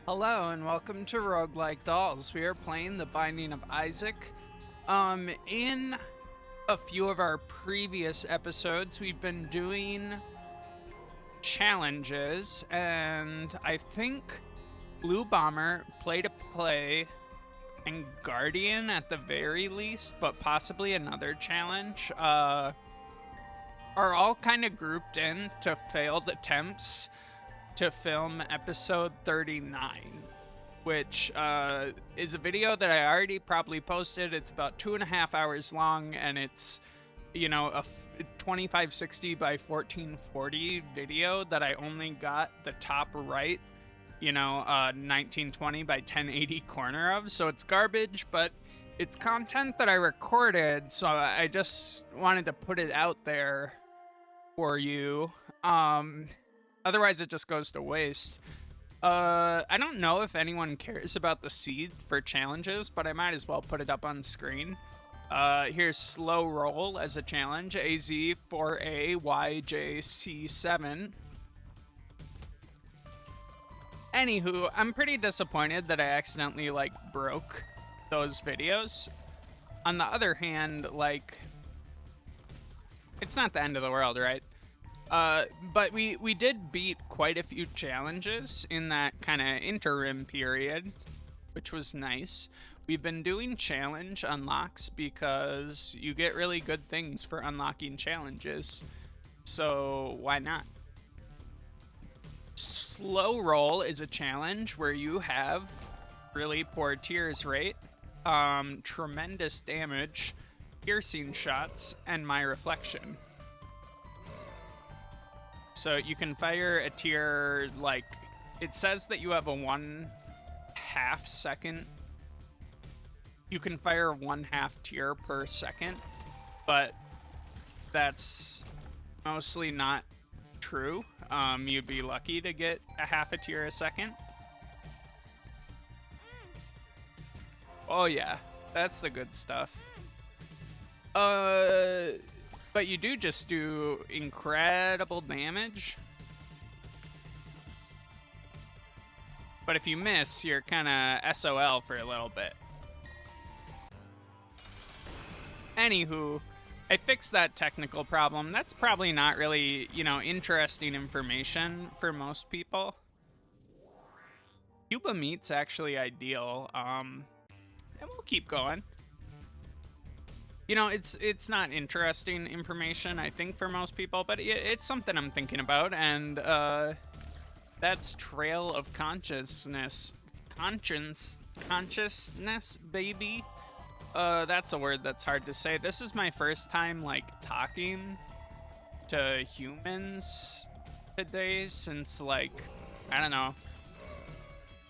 Hello and welcome to Roguelike Dolls. We are playing The Binding of Isaac. In a few of our previous episodes, we've been doing challenges, and I think Blue Bomber, Play to Play, and Guardian at the very least, but possibly another challenge, are all kind of grouped in to failed attempts to film episode 39, which is a video that I already probably posted. It's about 2.5 hours long, and it's, a 2560 by 1440 video that I only got the top right, 1920 by 1080 corner of. So it's garbage, but it's content that I recorded, so I just wanted to put it out there for you. Otherwise, it just goes to waste. I don't know if anyone cares about the seed for challenges, but I might as well put it up on screen. Here's Slow Roll as a challenge, AZ4AYJC7. Anywho, I'm pretty disappointed that I accidentally, broke those videos. On the other hand, it's not the end of the world, right? But we did beat quite a few challenges in that kind of interim period, which was nice. We've been doing challenge unlocks because you get really good things for unlocking challenges. So why not? Slow Roll is a challenge where you have really poor tears rate, tremendous damage, piercing shots, and my reflection. So you can fire a tier, it says that you have a 1/2 second. You can fire 1/2 tier per second, but that's mostly not true. You'd be lucky to get a 1/2 tier a second. Oh yeah, that's the good stuff. But you do just do incredible damage. But if you miss, you're kind of SOL for a little bit. Anywho, I fixed that technical problem. That's probably not really, interesting information for most people. Cuba meat's actually ideal. And we'll keep going. It's not interesting information, I think, for most people, but it's something I'm thinking about, and that's Trail of Consciousness. Consciousness, baby. That's a word that's hard to say. This is my first time, talking to humans today since, I don't know,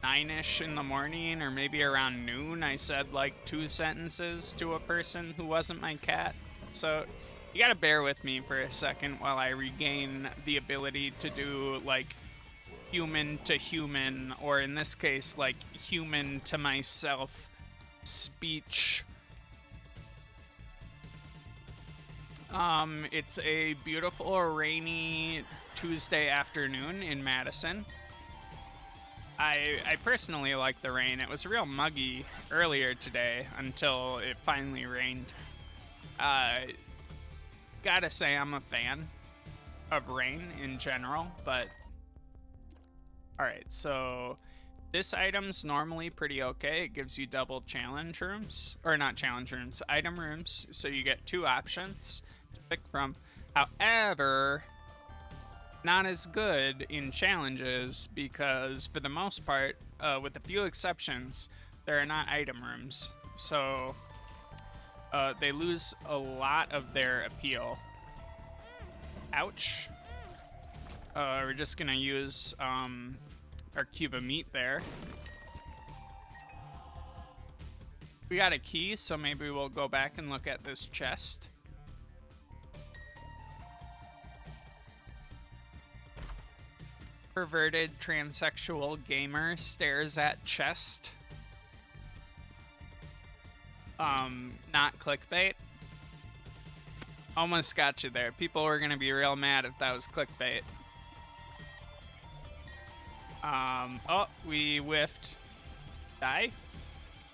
9-ish in the morning, or maybe around noon. I said 2 sentences to a person who wasn't my cat. So you gotta bear with me for a second while I regain the ability to do human to human, or in this case human to myself speech. It's a beautiful rainy Tuesday afternoon in Madison. I personally like the rain. It was real muggy earlier today until it finally rained. Gotta say I'm a fan of rain in general, but... Alright, so this item's normally pretty okay. It gives you double challenge rooms. Or not challenge rooms, item rooms. So you get 2 options to pick from. However... not as good in challenges because, for the most part, with a few exceptions, there are not item rooms. So they lose a lot of their appeal. Ouch. We're just gonna use our cube of meat there. We got a key, so maybe we'll go back and look at this chest. Perverted transsexual gamer stares at chest. Not clickbait. Almost got you there. People were gonna be real mad if that was clickbait. Oh, we whiffed. Die.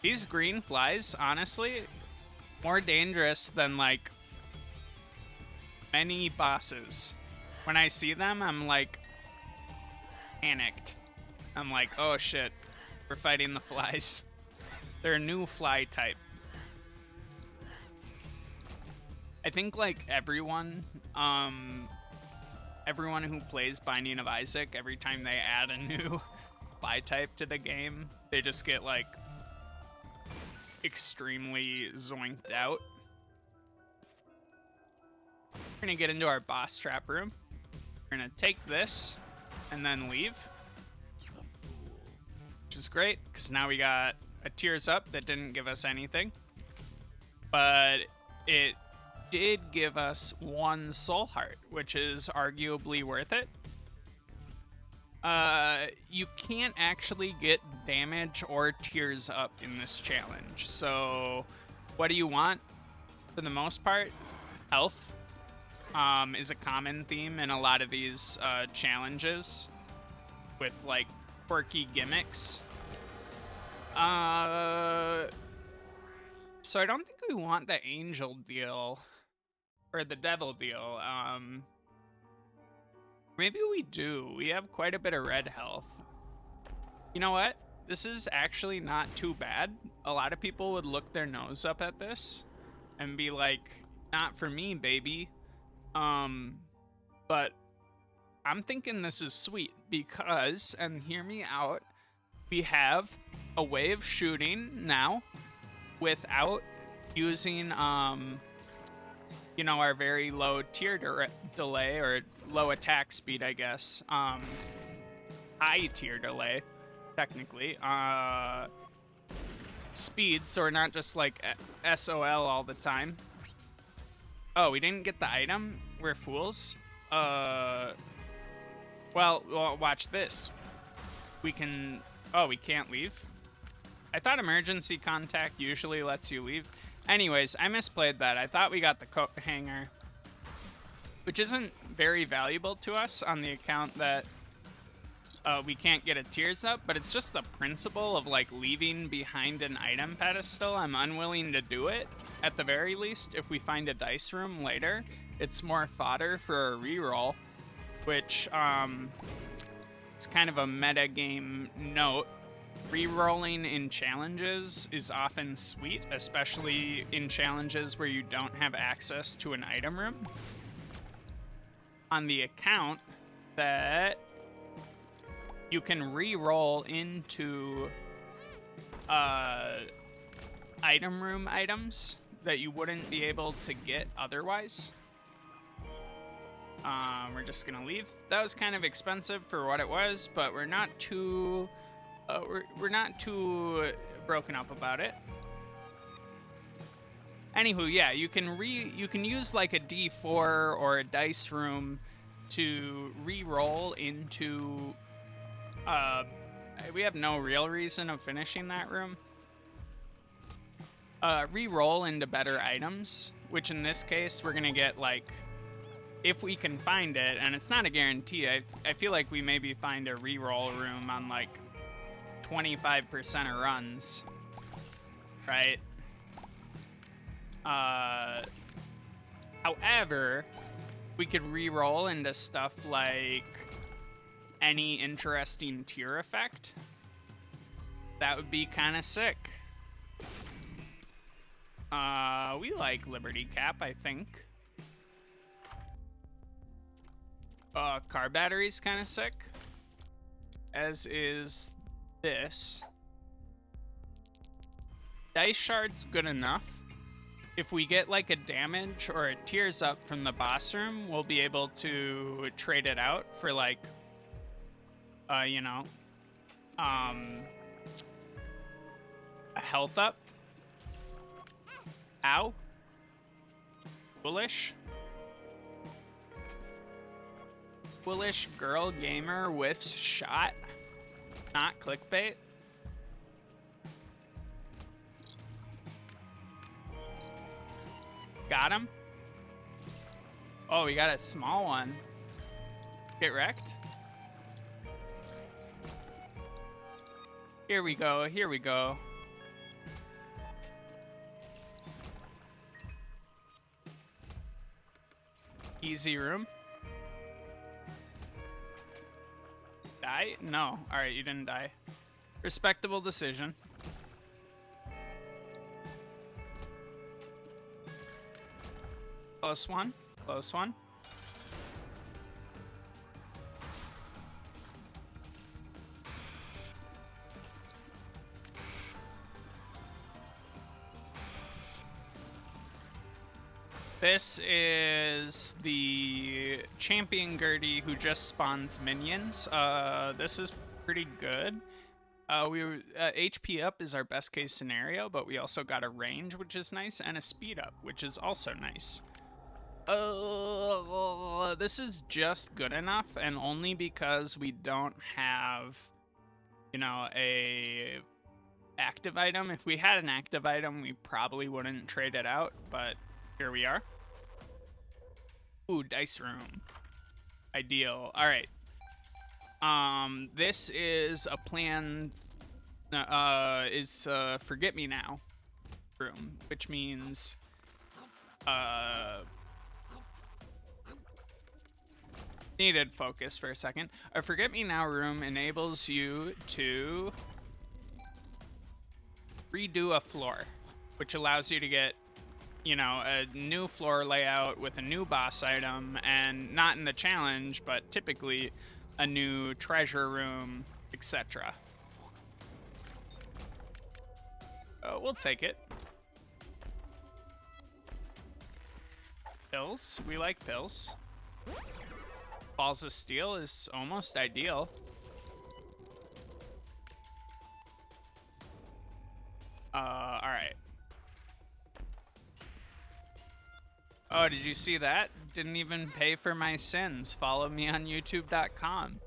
These green flies, honestly, more dangerous than, like, many bosses. When I see them, I'm, like, panicked. I'm like, oh shit, we're fighting the flies. They're a new fly type. I think, like, everyone who plays Binding of Isaac, every time they add a new fly type to the game, they just get, like, extremely zoinked out. We're gonna get into our boss trap room. We're gonna take this and then leave, which is great because now we got a Tears Up that didn't give us anything, but it did give us 1 soul heart, which is arguably worth it. You can't actually get damage or Tears Up in this challenge, so what do you want? For the most part, health is a common theme in a lot of these challenges with, like, quirky gimmicks. So I don't think we want the angel deal or the devil deal. Maybe we do. We have quite a bit of red health. You know what? This is actually not too bad. A lot of people would look their nose up at this and be like, not for me, baby. But I'm thinking this is sweet because, and hear me out, we have a way of shooting now without using, you know, our very low tier delay or low attack speed, I guess. High tier delay, technically. Speed, so we're not just like SOL all the time. Oh, we didn't get the item? We're fools? Well, watch this. We can... Oh, we can't leave? I thought emergency contact usually lets you leave. Anyways, I misplayed that. I thought we got the coat hanger, which isn't very valuable to us on the account that we can't get a Tears Up, but it's just the principle of, like, leaving behind an item pedestal. I'm unwilling to do it, at the very least. If we find a dice room later, it's more fodder for a reroll, which, it's kind of a meta game note. Rerolling in challenges is often sweet, especially in challenges where you don't have access to an item room. On the account that you can re-roll into item room items that you wouldn't be able to get otherwise. We're just gonna leave. That was kind of expensive for what it was, but we're not too we're not too broken up about it. Anywho, yeah, you can use like a D4 or a dice room to re-roll into we have no real reason of finishing that room. Re-roll into better items, which in this case we're gonna get, like, if we can find it, and it's not a guarantee. I feel like we maybe find a re-roll room on like 25% of runs, right? However, we could re-roll into stuff like any interesting tier effect. That would be kind of sick. We like Liberty Cap, I think. Car battery's kind of sick, as is this. Dice shard's good enough. If we get like a damage or a Tears Up from the boss room, we'll be able to trade it out for, like, you know, a health up. Ow. Foolish. Foolish girl gamer whiffs shot. Not clickbait. Got him. Oh, we got a small one. Get wrecked. Here we go, here we go. Easy room. Die? No. Alright, you didn't die. Respectable decision. Close one. Close one. This is the Champion Gertie who just spawns minions. This is pretty good. HP up is our best case scenario, but we also got a range, which is nice, and a speed up, which is also nice. This is just good enough, and only because we don't have, you know, a active item. If we had an active item, we probably wouldn't trade it out, but here we are. Ooh, dice room. Ideal. All right. This is a planned, Forget Me Now room, which means, needed focus for a second. A Forget Me Now room enables you to redo a floor, which allows you to get, you know, a new floor layout with a new boss item, and not in the challenge, but typically a new treasure room, etc. We'll take it. Pills. We like pills. Balls of Steel is almost ideal. Alright. Oh, did you see that? Didn't even pay for my sins. Follow me on youtube.com.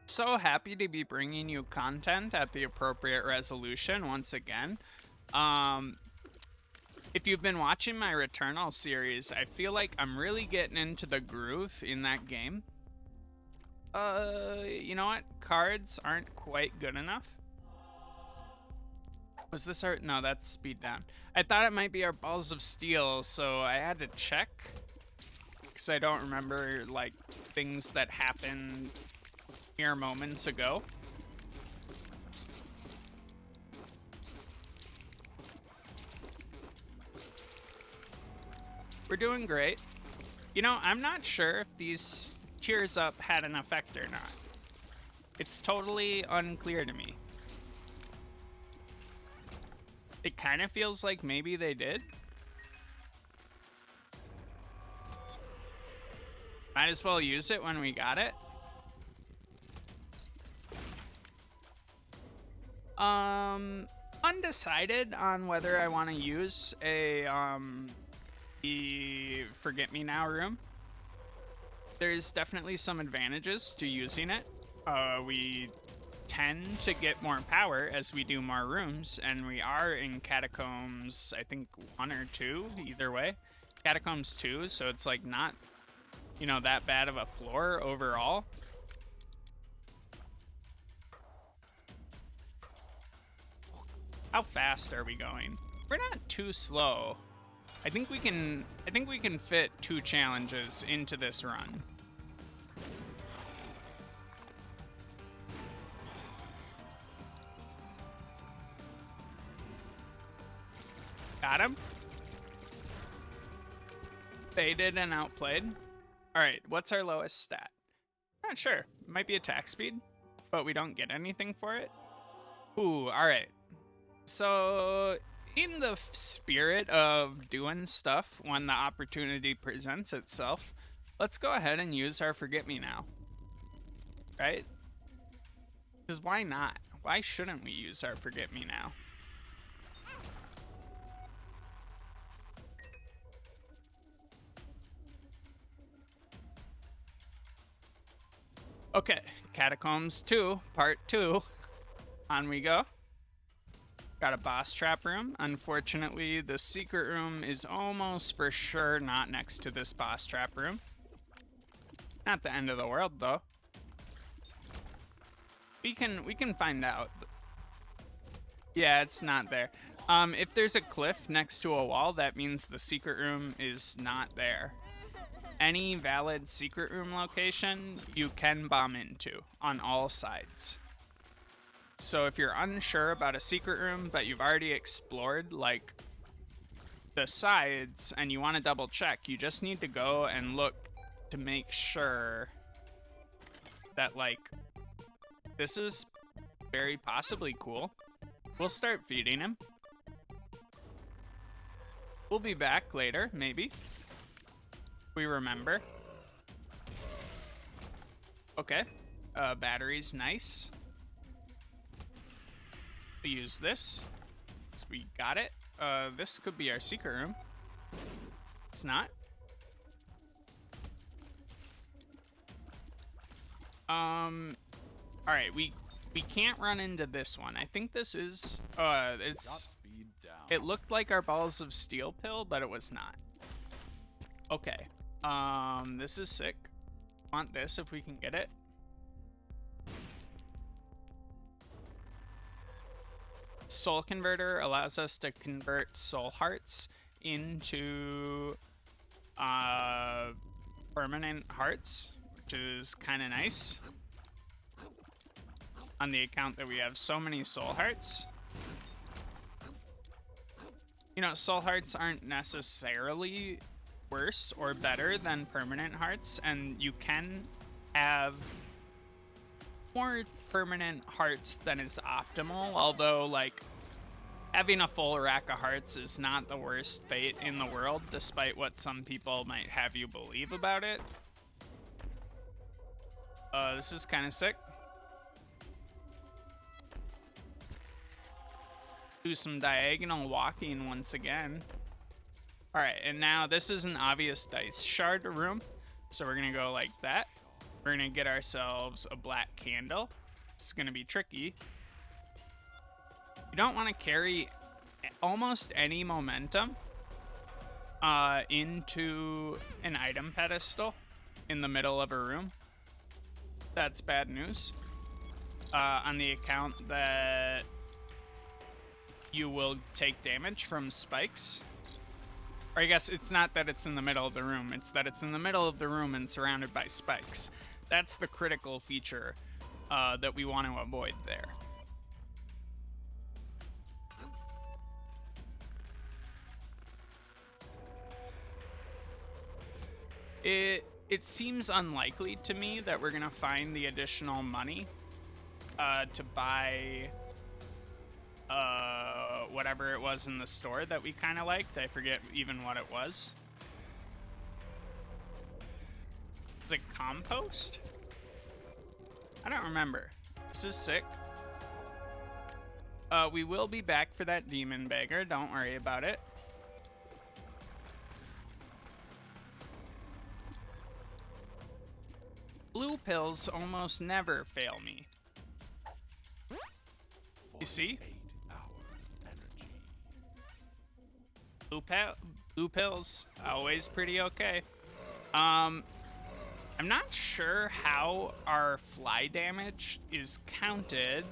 So happy to be bringing you content at the appropriate resolution once again. If you've been watching my Returnal series, I feel like I'm really getting into the groove in that game. You know what? Cards aren't quite good enough. Was this our... No, that's speed down. I thought it might be our Balls of Steel, so I had to check. Because I don't remember, like, things that happened mere moments ago. We're doing great. You know, I'm not sure if these Tears Up had an effect or not. It's totally unclear to me. It kind of feels like maybe they did. Might as well use it when we got it. Undecided on whether I want to use a the Forget Me Now room. There's definitely some advantages to using it. We tend to get more power as we do more rooms, and we are in Catacombs, I think 1 or 2, either way. Catacombs 2, so it's like not, you know, that bad of a floor overall. How fast are we going? We're not too slow. I think we can fit 2 challenges into this run. Got him. Faded and outplayed. Alright, what's our lowest stat? Not sure. It might be attack speed, but we don't get anything for it. Ooh, alright. So, in the spirit of doing stuff when the opportunity presents itself, let's go ahead and use our Forget Me Now. Right? Because why not? Why shouldn't we use our Forget Me Now? Okay, Catacombs 2, Part 2. On we go. Got a boss trap room. Unfortunately, the secret room is almost for sure not next to this boss trap room. Not the end of the world, though. We can find out. Yeah, it's not there. If there's a cliff next to a wall, that means the secret room is not there. Any valid secret room location, you can bomb into on all sides. So if you're unsure about a secret room, but you've already explored, like, the sides, and you want to double check, you just need to go and look to make sure that, like, this is very possibly cool. We'll start feeding him. We'll be back later, maybe. We remember. Okay. Battery's nice. We use this. So we got it. This could be our secret room. It's not. Alright, we can't run into this one. I think this is it looked like our balls of steel pill, but it was not. Okay. This is sick. Want this if we can get it. Soul Converter allows us to convert soul hearts into permanent hearts, which is kind of nice. On the account that we have so many soul hearts. You know, soul hearts aren't necessarily worse or better than permanent hearts, and you can have more permanent hearts than is optimal, although, like, having a full rack of hearts is not the worst fate in the world, despite what some people might have you believe about it. This is kind of sick. Do some diagonal walking once again. Alright, and now this is an obvious dice shard room, so we're gonna go like that. We're gonna get ourselves a black candle. It's gonna be tricky. You don't want to carry almost any momentum into an item pedestal in the middle of a room. That's bad news. On the account that you will take damage from spikes. Or I guess it's not that it's in the middle of the room, it's that it's in the middle of the room and surrounded by spikes. That's the critical feature that we want to avoid there. It seems unlikely to me that we're gonna find the additional money to buy whatever it was in the store that we kind of liked. I forget even what it was. Is it compost? I don't remember. This is sick. We will be back for that demon beggar. Don't worry about it. Blue pills almost never fail me. You see? Blue pills, always pretty okay. I'm not sure how our fly damage is counted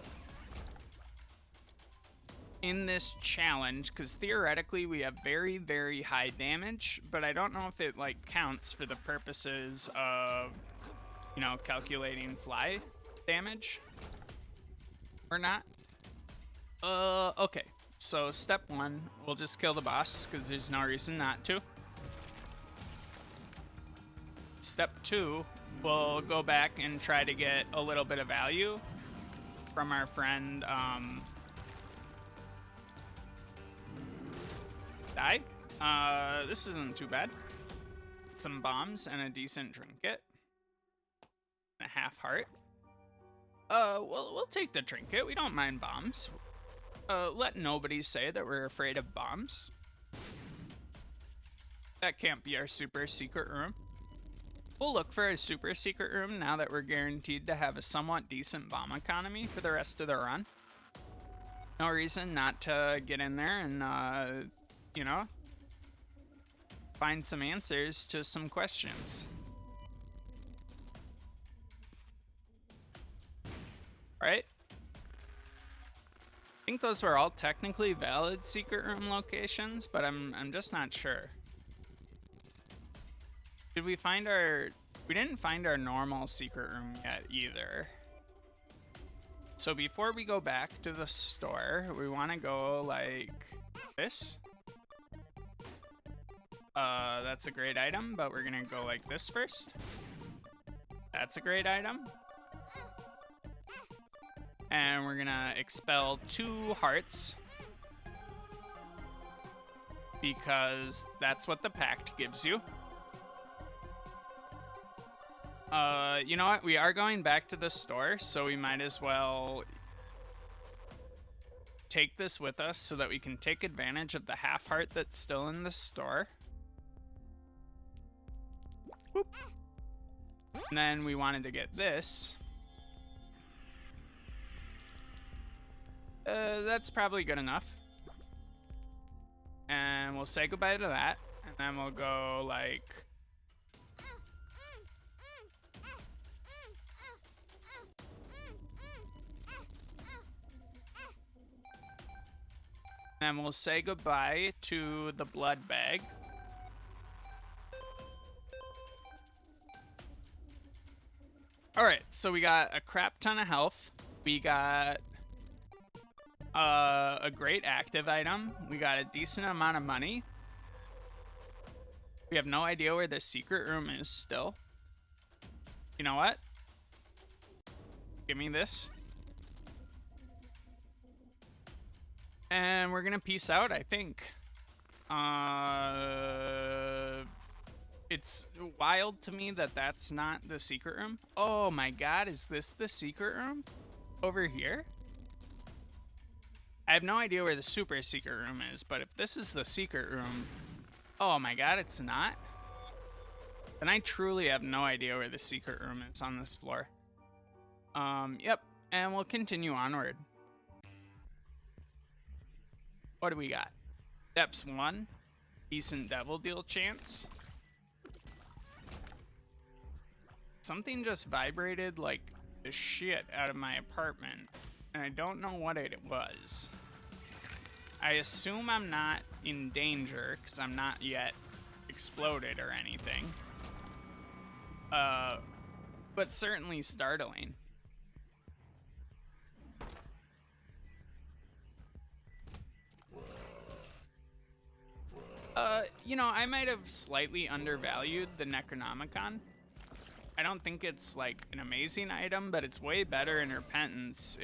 in this challenge, because theoretically we have very, very high damage, but I don't know if it, like, counts for the purposes of, you know, calculating fly damage or not. Okay. So step one, we'll just kill the boss, because there's no reason not to. Step two, we'll go back and try to get a little bit of value from our friend, Die. This isn't too bad. Some bombs and a decent trinket. A half heart. We'll take the trinket. We don't mind bombs. Let nobody say that we're afraid of bombs. That can't be our super secret room. We'll look for a super secret room now that we're guaranteed to have a somewhat decent bomb economy for the rest of the run. No reason not to get in there and, you know, find some answers to some questions. Alright. think those were all technically valid secret room locations, but I'm just not sure. Did we find our... We didn't find our normal secret room yet either. So before we go back to the store, we want to go like this. That's a great item, but we're gonna go like this first. That's a great item. And we're gonna expel 2 hearts, because that's what the pact gives you. You know what? We are going back to the store, so we might as well take this with us so that we can take advantage of the half heart that's still in the store. Whoop. And then we wanted to get this. That's probably good enough. And we'll say goodbye to that, and then we'll go like... And we'll say goodbye to the blood bag. Alright, so we got a crap ton of health. We got a great active item. We got a decent amount of money. We have no idea where the secret room is still. You know what? Give me this. And we're gonna peace out, I think. It's wild to me that that's not the secret room. Oh my god, is this the secret room? Over here? I have no idea where the super secret room is, but if this is the secret room... Oh my god, it's not? Then I truly have no idea where the secret room is on this floor. Yep, and we'll continue onward. What do we got? Depths 1. Decent devil deal chance. Something just vibrated like the shit out of my apartment, and I don't know what it was. I assume I'm not in danger, because I'm not yet exploded or anything. But certainly startling. You know, I might have slightly undervalued the Necronomicon. I don't think it's like an amazing item, but it's way better in Repentance.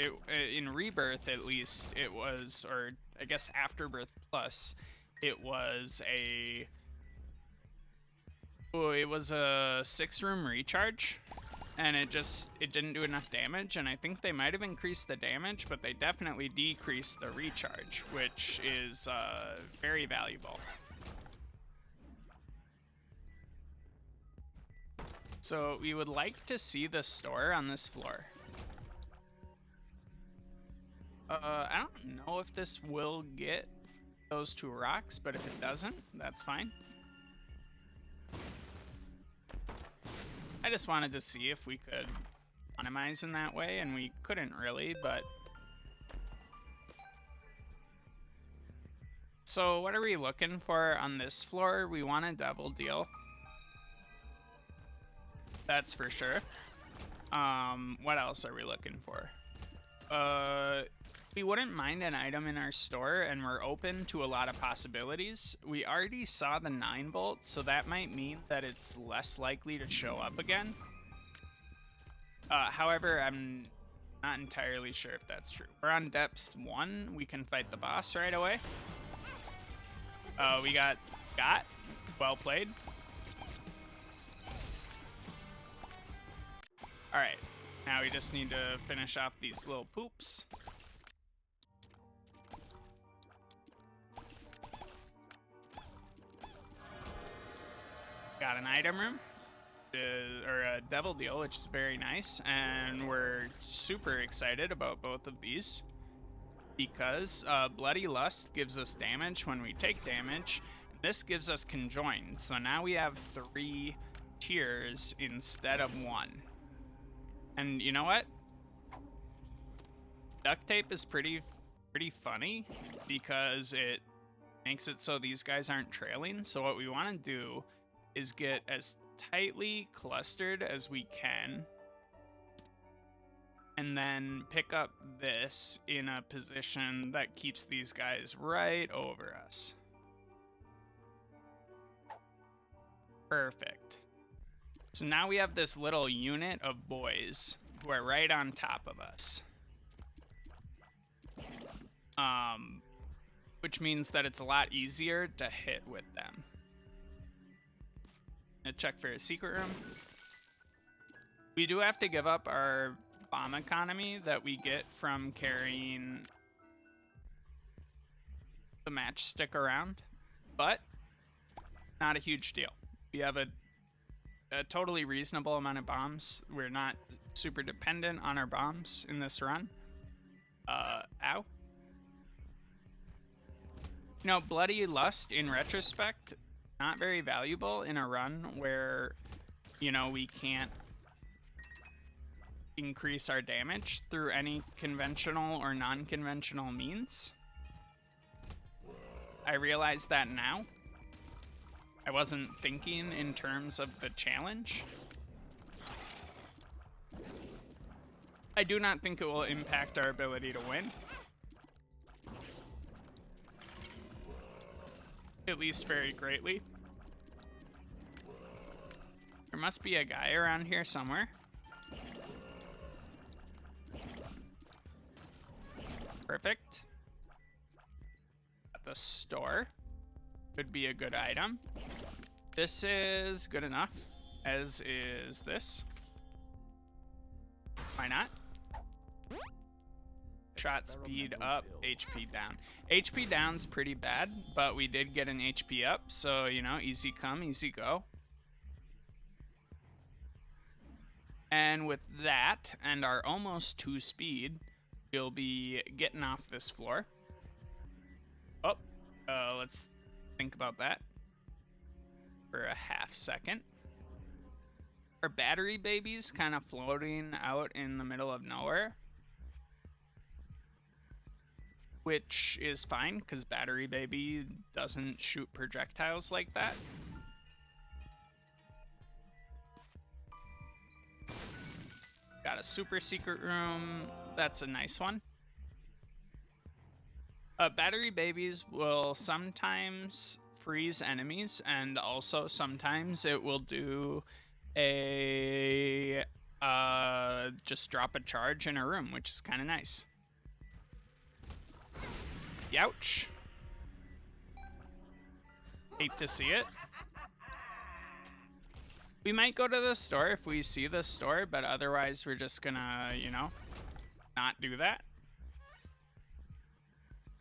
In Rebirth, at least, it was, or I guess Afterbirth Plus, it was a 6-room recharge, and it didn't do enough damage, and I think they might have increased the damage, but they definitely decreased the recharge, which is very valuable. So we would like to see the store on this floor. I don't know if this will get those 2 rocks, but if it doesn't, that's fine. I just wanted to see if we could economize in that way, and we couldn't really, but... So what are we looking for on this floor? We want a devil deal. That's for sure. What else are we looking for? We wouldn't mind an item in our store, and we're open to a lot of possibilities. We already saw the 9-volt, so that might mean that it's less likely to show up again. However, I'm not entirely sure if that's true. We're on Depths 1. We can fight the boss right away. We got. Well played. Alright, now we just need to finish off these little poops. Got an item room, or a devil deal, which is very nice, and we're super excited about both of these because Bloody Lust gives us damage when we take damage. This gives us Conjoined, so now we have 3 tiers instead of 1. And you know what? Duct tape is pretty pretty funny because it makes it so these guys aren't trailing. So what we want to do is get as tightly clustered as we can, and then pick up this in a position that keeps these guys right over us. Perfect. So now we have this little unit of boys who are right on top of us. Which means that it's a lot easier to hit with them. And check for a secret room. We do have to give up our bomb economy that we get from carrying the matchstick around, but not a huge deal. We have a totally reasonable amount of bombs. We're not super dependent on our bombs in this run. Ow. You know, Bloody Lust, in retrospect, not very valuable in a run where, you know, we can't increase our damage through any conventional or non-conventional means. I realize that now. I wasn't thinking in terms of the challenge. I do not think it will impact our ability to win. At least very greatly. There must be a guy around here somewhere. Perfect. At the store. Could be a good item. This is good enough, as is this. Why not? Shot speed up, HP down. HP down's pretty bad, but we did get an HP up, so, you know, easy come, easy go. And with that, and our almost 2 speed, we'll be getting off this floor. Oh, let's think about that for a half second. Our battery babies kind of floating out in the middle of nowhere, which is fine because Battery Baby doesn't shoot projectiles like that. Got a super secret room. That's a nice one. Battery Babies will sometimes freeze enemies, and also sometimes it will do a just drop a charge in a room, which is kind of nice. Youch. Hate to see it. We might go to the store if we see the store, but otherwise we're just gonna, you know, not do that.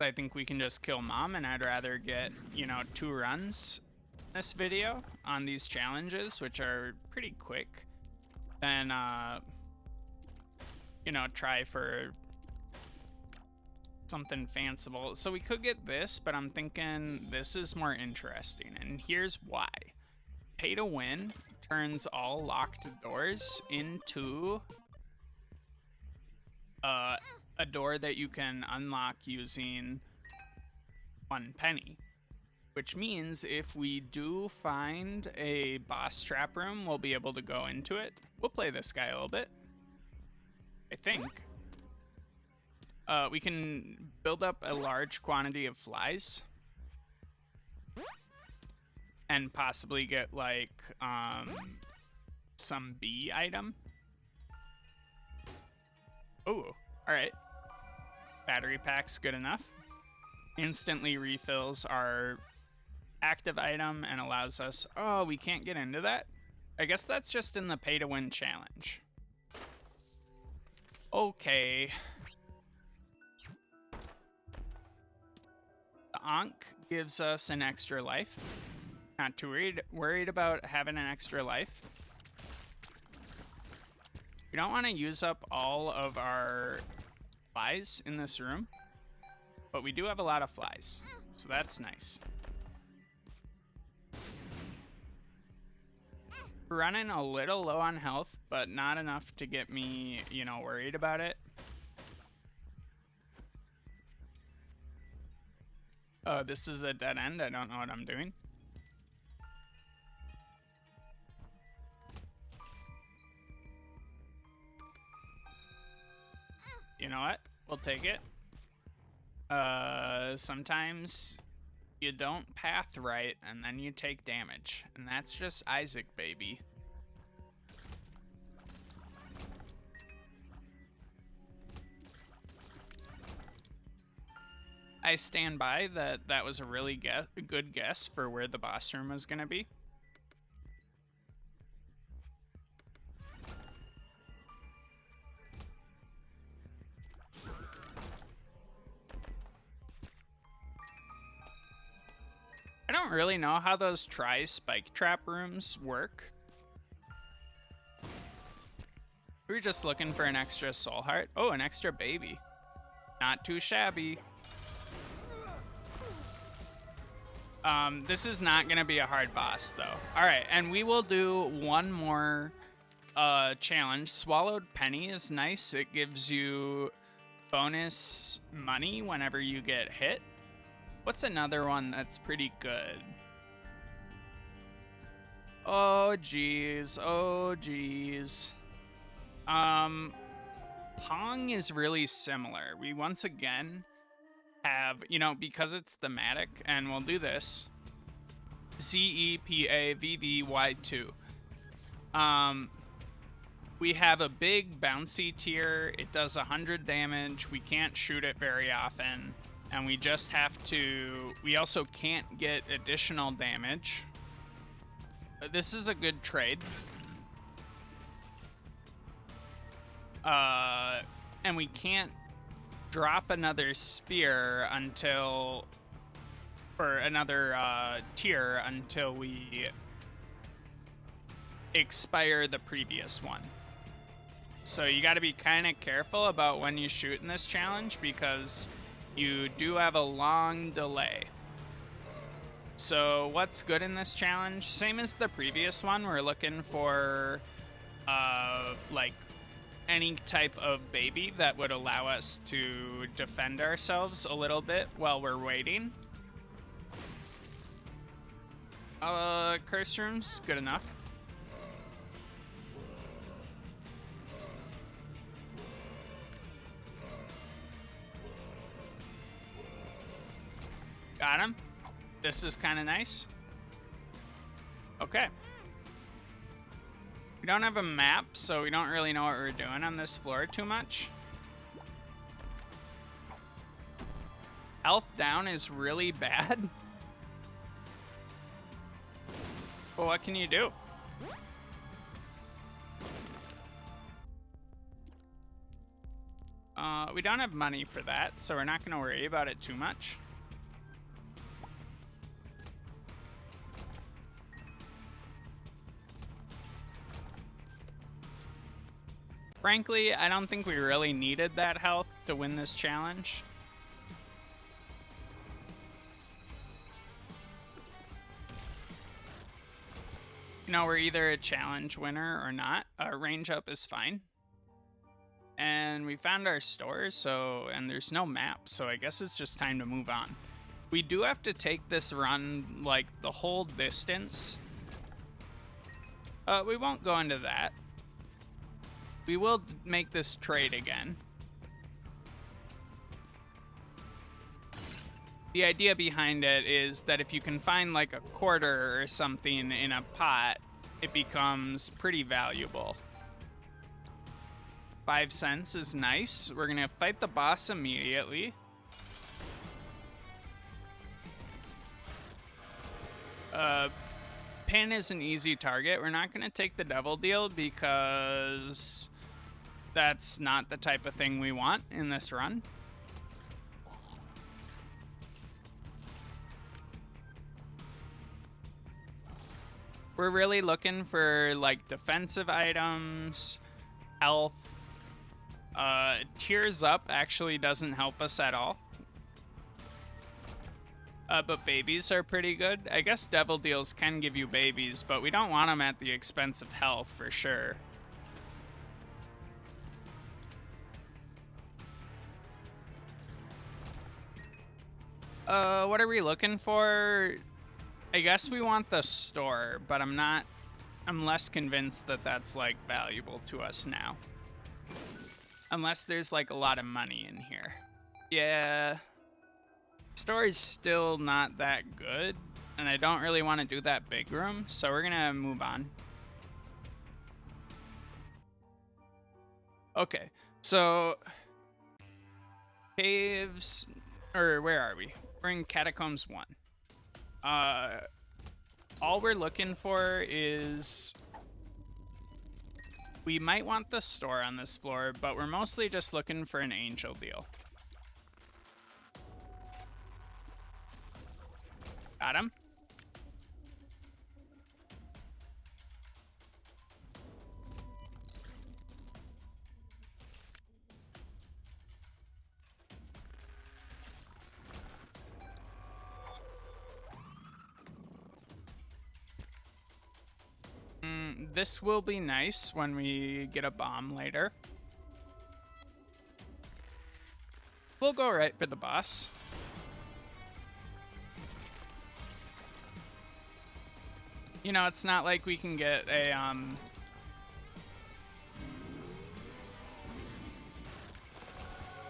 I think we can just kill Mom, and I'd rather get, you know, 2 runs this video on these challenges, which are pretty quick, than, you know, try for something fanciful. So we could get this, but I'm thinking this is more interesting, and here's why. Pay to win turns all locked doors into a door that you can unlock using 1 penny, which means if we do find a boss trap room, we'll be able to go into it. We'll play this guy a little bit, I think. We can build up a large quantity of flies and possibly get like some bee item. Oh, all right. Battery pack's good enough. Instantly refills our active item and allows us... Oh, we can't get into that? I guess that's just in the pay to win challenge. Okay. The Ankh gives us an extra life. Not too worried about having an extra life. We don't want to use up all of our flies in this room, but we do have a lot of flies, so that's nice. We're running a little low on health, but not enough to get me, you know, worried about it. This is a dead end. I don't know what I'm doing. You know what? We'll take it. Sometimes you don't path right, and then you take damage. And that's just Isaac, baby. I stand by that that was a really good guess for where the boss room was going to be. I don't really know how those spike trap rooms work. We were just looking for an extra soul heart. Oh, an extra baby. Not too shabby. This is not gonna be a hard boss though. All right, and we will do one more challenge. Swallowed Penny is nice. It gives you bonus money whenever you get hit. What's another one that's pretty good? Oh geez, oh geez. Pong is really similar. We once again have, you know, because it's thematic, and we'll do this. ZEPAVVY2. We have a big bouncy tier. It does 100 damage. We can't shoot it very often. And we just have to... We also can't get additional damage. This is a good trade. And we can't drop another spear until... Or another tier until we expire the previous one. So you got to be kind of careful about when you shoot in this challenge because you do have a long delay. So what's good in this challenge? Same as the previous one, we're looking for like any type of baby that would allow us to defend ourselves a little bit while we're waiting. Curse room's good enough. Got him. This is kind of nice. Okay. We don't have a map, so we don't really know what we're doing on this floor too much. Health down is really bad. Well, what can you do? We don't have money for that, so we're not going to worry about it too much. Frankly, I don't think we really needed that health to win this challenge. You know, we're either a challenge winner or not. Our range up is fine. And we found our store, so, and there's no map, so I guess it's just time to move on. We do have to take this run, like, the whole distance. We won't go into that. We will make this trade again. The idea behind it is that if you can find like a quarter or something in a pot, it becomes pretty valuable. 5 cents is nice. We're gonna fight the boss immediately. Pin is an easy target. We're not gonna take the devil deal because that's not the type of thing we want in this run. We're really looking for like defensive items, health. Tears up actually doesn't help us at all. But babies are pretty good. I guess devil deals can give you babies, but we don't want them at the expense of health for sure. What are we looking for? I guess we want the store, but I'm less convinced that that's like valuable to us now. Unless there's like a lot of money in here. Yeah. Store is still not that good, and I don't really want to do that big room, so we're gonna move on. Okay, so caves, or where are we? We're in Catacombs 1. All we're looking for is, we might want the store on this floor, but we're mostly just looking for an angel deal. Got him. This will be nice when we get a bomb later. We'll go right for the boss. You know, it's not like we can get a,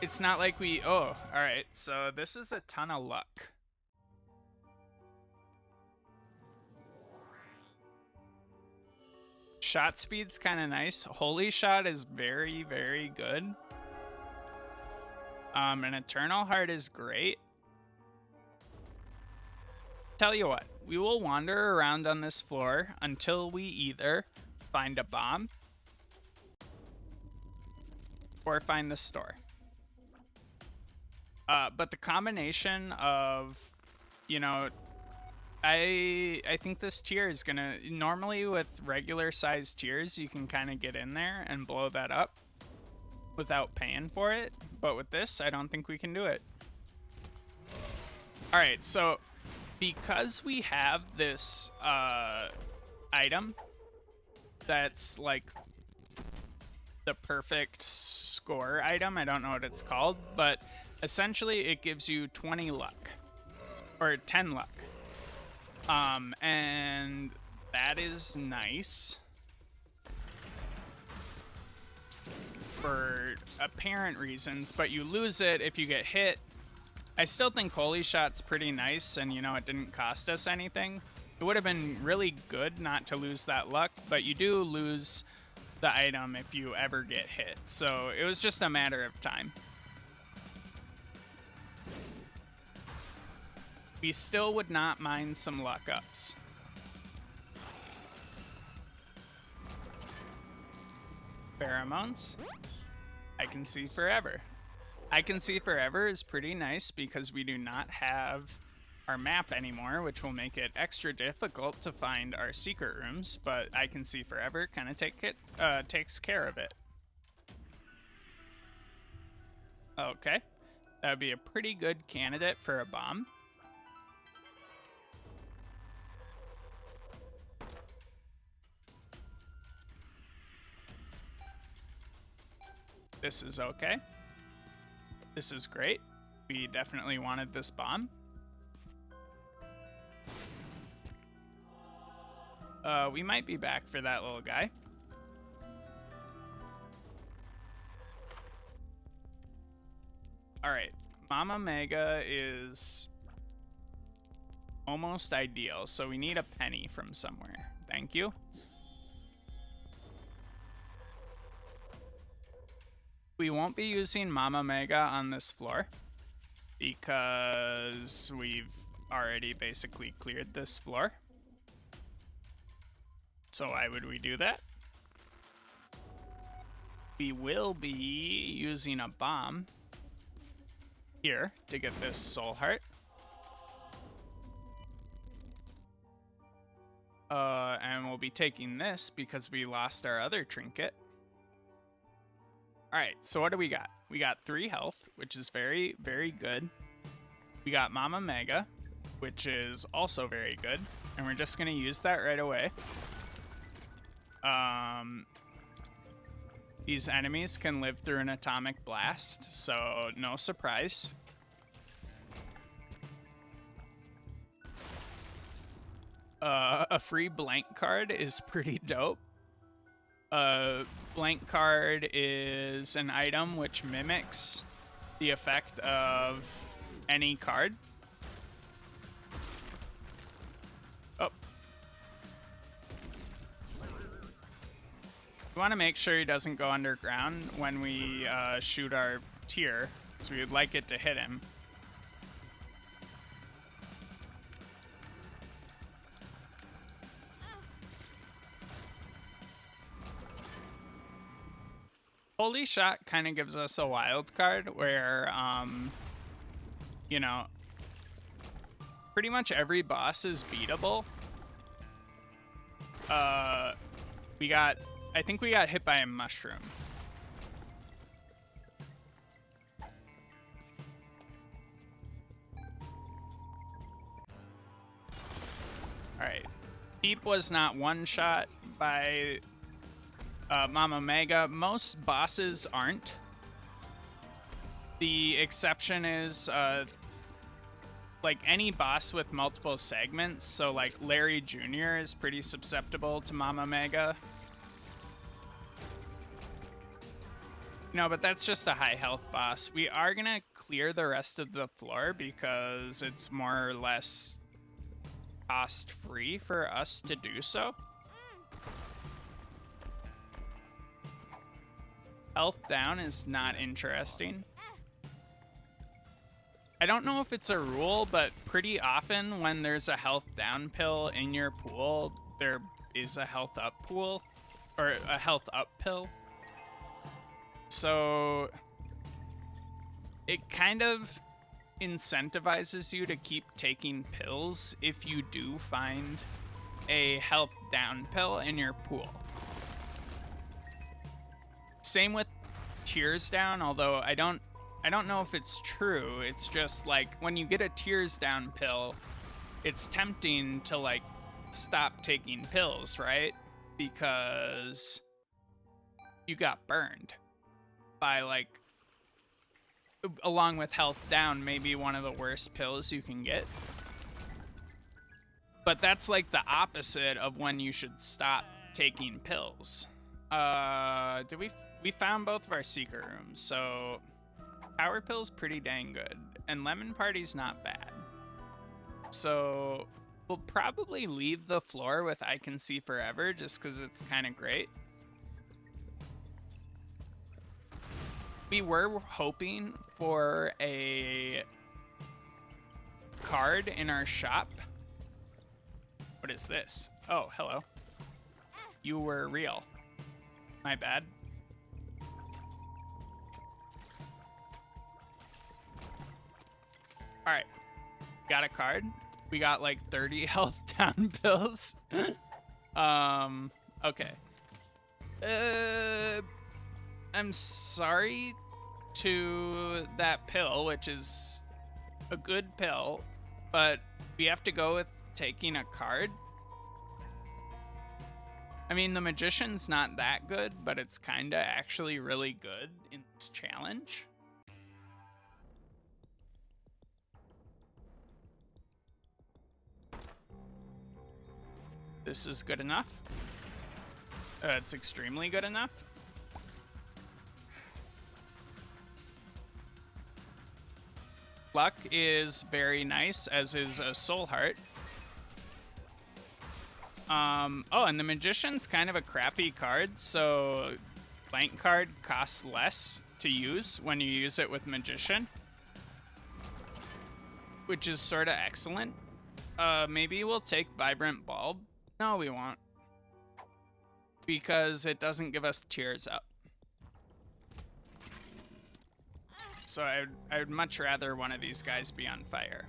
it's not like we, oh, alright, so this is a ton of luck. Shot speed's kind of nice. Holy Shot is very, very good. And Eternal Heart is great. Tell you what, we will wander around on this floor until we either find a bomb or find the store. But the combination of, you know, I think this tier is gonna, normally with regular sized tiers, you can kind of get in there and blow that up without paying for it. But with this, I don't think we can do it. All right, so because we have this item that's like the perfect score item, I don't know what it's called, but essentially it gives you 20 luck or 10 luck. And that is nice for apparent reasons, but you lose it if you get hit. I still think Holy Shot's pretty nice, and you know, it didn't cost us anything. It would have been really good not to lose that luck, but you do lose the item if you ever get hit, so it was just a matter of time. We still would not mind some luck ups. Pheromones. I Can See Forever. I Can See Forever is pretty nice because we do not have our map anymore, which will make it extra difficult to find our secret rooms, but I Can See Forever kind of takes care of it. Okay. That would be a pretty good candidate for a bomb. This is okay. This is great. We definitely wanted this bomb. We might be back for that little guy. All right, Mama Mega is almost ideal, so we need a penny from somewhere. Thank you. We won't be using Mama Mega on this floor because we've already basically cleared this floor. So why would we do that? We will be using a bomb here to get this soul heart. And we'll be taking this because we lost our other trinket. All right, so what do we got? We got 3 health, which is very, very good. We got Mama Mega, which is also very good. And we're just gonna use that right away. These enemies can live through an atomic blast, so no surprise. A free blank card is pretty dope. A blank card is an item which mimics the effect of any card. Oh. We want to make sure he doesn't go underground when we shoot our tier, so we would like it to hit him. Holy Shot kind of gives us a wild card where, you know, pretty much every boss is beatable. I think we got hit by a mushroom. Alright. Peep was not one shot by Mama Mega. Most bosses aren't. The exception is like any boss with multiple segments. So like Larry Jr. is pretty susceptible to Mama Mega. No, but that's just a high health boss. We are gonna clear the rest of the floor because it's more or less cost free for us to do so. Health down is not interesting. I don't know if it's a rule, but pretty often when there's a health down pill in your pool, there is a health up pool, or a health up pill. So it kind of incentivizes you to keep taking pills if you do find a health down pill in your pool. Same with tears down, although I don't know if it's true. It's just like when you get a tears down pill, it's tempting to like stop taking pills, right? Because you got burned by, like, along with health down, maybe one of the worst pills you can get. But that's like the opposite of when you should stop taking pills. We found both of our secret rooms, so Power Pill's pretty dang good, and Lemon Party's not bad. So we'll probably leave the floor with I Can See Forever just because it's kind of great. We were hoping for a card in our shop. What is this? Oh, hello. You were real. My bad. All right, got a card. We got like 30 health down pills. Okay. I'm sorry to that pill, which is a good pill, but we have to go with taking a card. I mean, the Magician's not that good, but it's kinda actually really good in this challenge. This is good enough. It's extremely good enough. Luck is very nice, as is a Soul Heart. Oh, and the Magician's kind of a crappy card, so blank card costs less to use when you use it with Magician, which is sort of excellent. Maybe we'll take Vibrant Bulb. No, we won't, because it doesn't give us Tears Up. So I would much rather one of these guys be on fire.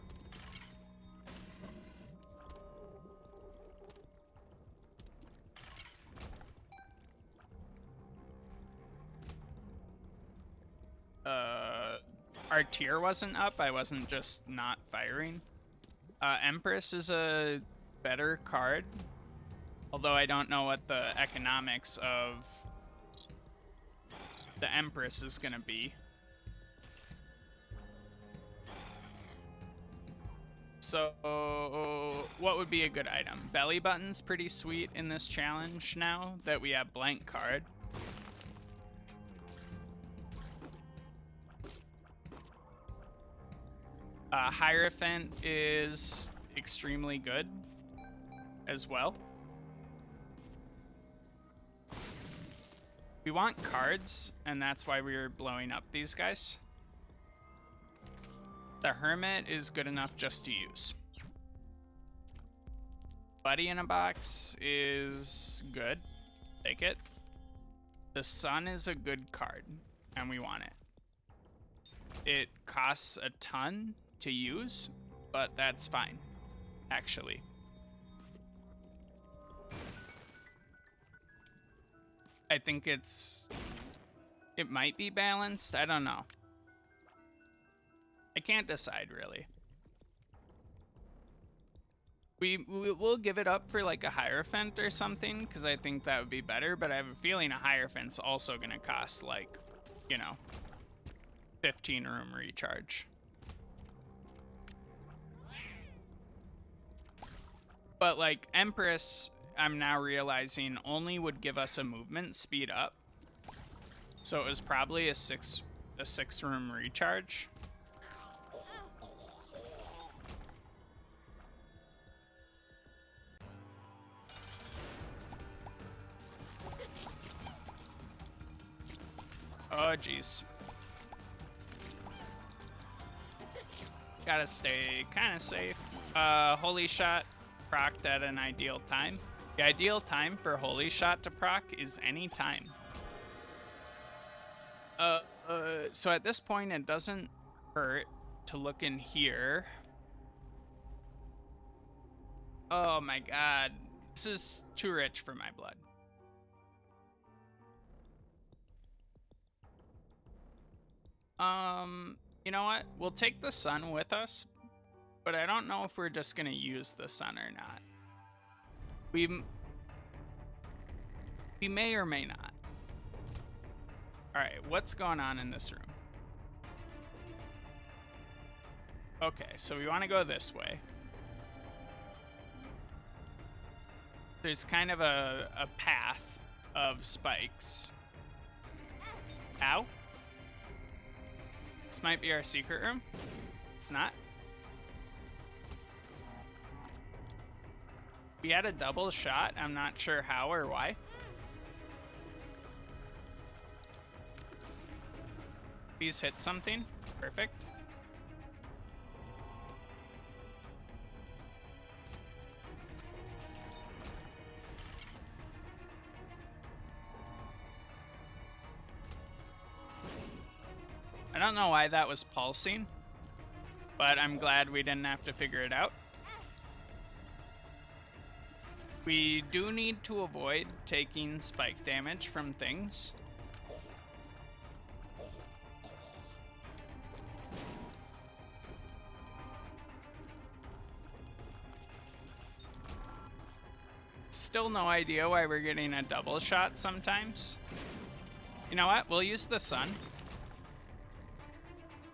Our tier wasn't up. I wasn't just not firing. Empress is a better card, although I don't know what the economics of the Empress is gonna be. So, what would be a good item? Belly button's pretty sweet in this challenge now that we have blank card. Hierophant is extremely good as well. We want cards, and that's why we're blowing up these guys. The Hermit is good enough just to use. Buddy in a Box is good. Take it. The Sun is a good card, and we want it. It costs a ton to use, but that's fine, actually. I think it might be balanced. I don't know. I can't decide, really. We'll give it up for like a Hierophant or something, because I think that would be better, but I have a feeling a Hierophant's also going to cost like, you know, 15 room recharge. But like Empress, I'm now realizing only would give us a movement speed up. So it was probably a six room recharge. Oh, jeez. Gotta stay kind of safe. Holy Shot procced at an ideal time. The ideal time for Holy Shot to proc is any time. So at this point, it doesn't hurt to look in here. Oh my god. This is too rich for my blood. You know what? We'll take the Sun with us, but I don't know if we're just gonna use the Sun or not. We may or may not. Alright, what's going on in this room? Okay, so we want to go this way. There's kind of a path of spikes. Ow. This might be our secret room. It's not. We had a double shot. I'm not sure how or why. Please hit something. Perfect. I don't know why that was pulsing, but I'm glad we didn't have to figure it out. We do need to avoid taking spike damage from things. Still no idea why we're getting a double shot sometimes. You know what? We'll use the Sun.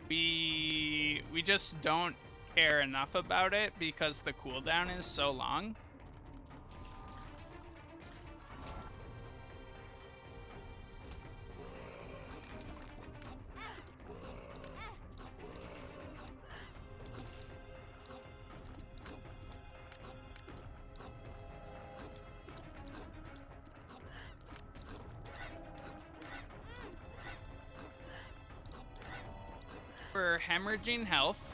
We just don't care enough about it because the cooldown is so long. For hemorrhaging health.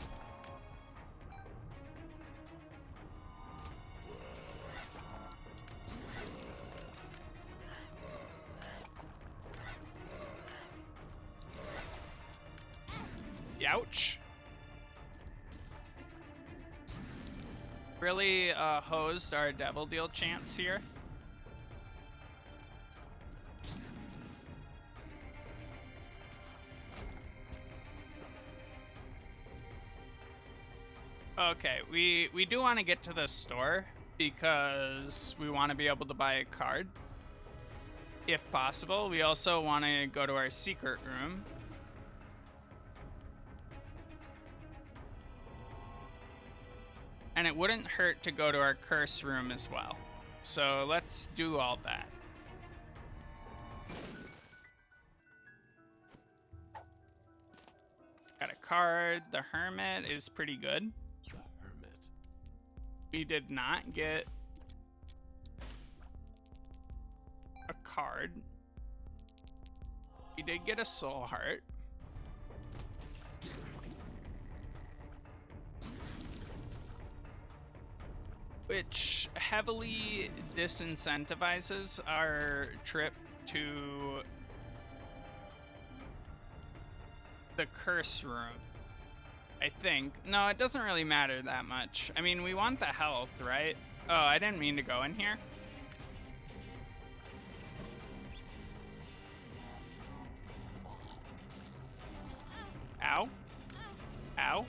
Ouch. Really hosed our Devil Deal chance here. Okay, we do want to get to the store because we want to be able to buy a card if possible. We also want to go to our secret room. And it wouldn't hurt to go to our curse room as well. So let's do all that. Got a card. The Hermit is pretty good. The Hermit. We did not get a card. We did get a Soul Heart. Which heavily disincentivizes our trip to the curse room, I think. No, it doesn't really matter that much. I mean, we want the health, right? Oh, I didn't mean to go in here. Ow. Ow.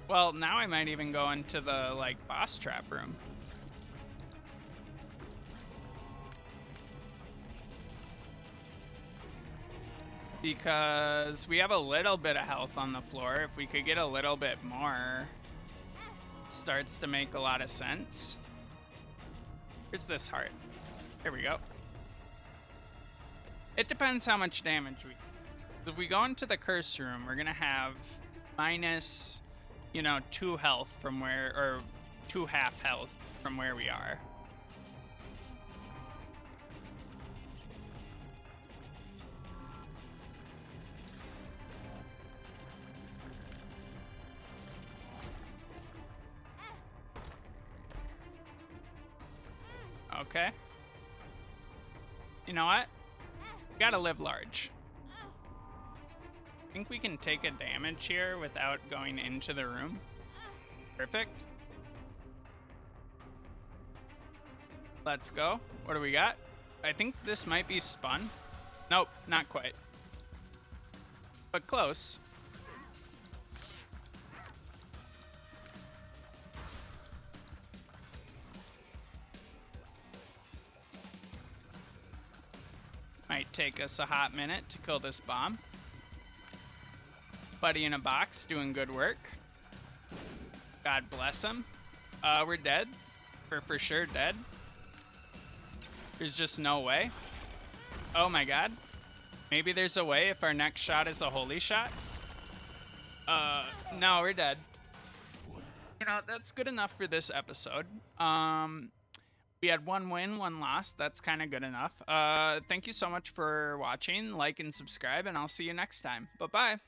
Well, now I might even go into the, like, boss trap room. Because we have a little bit of health on the floor. If we could get a little bit more, it starts to make a lot of sense. Where's this heart? There we go. It depends how much damage we... If we go into the curse room, we're gonna have minus, you know, 2 health from where, or 2 half health from where we are. Okay. You know what? We gotta live large. I think we can take a damage here without going into the room. Perfect. Let's go. What do we got? I think this might be spun. Nope, not quite. But close. Might take us a hot minute to kill this bomb. Buddy in a box doing good work. God bless him. We're dead. We're for sure dead. There's just no way. Oh my god. Maybe there's a way if our next shot is a holy shot. No, we're dead. You know, that's good enough for this episode. We had 1 win, 1 loss. That's kind of good enough. Thank you so much for watching. Like and subscribe, and I'll see you next time. Bye-bye.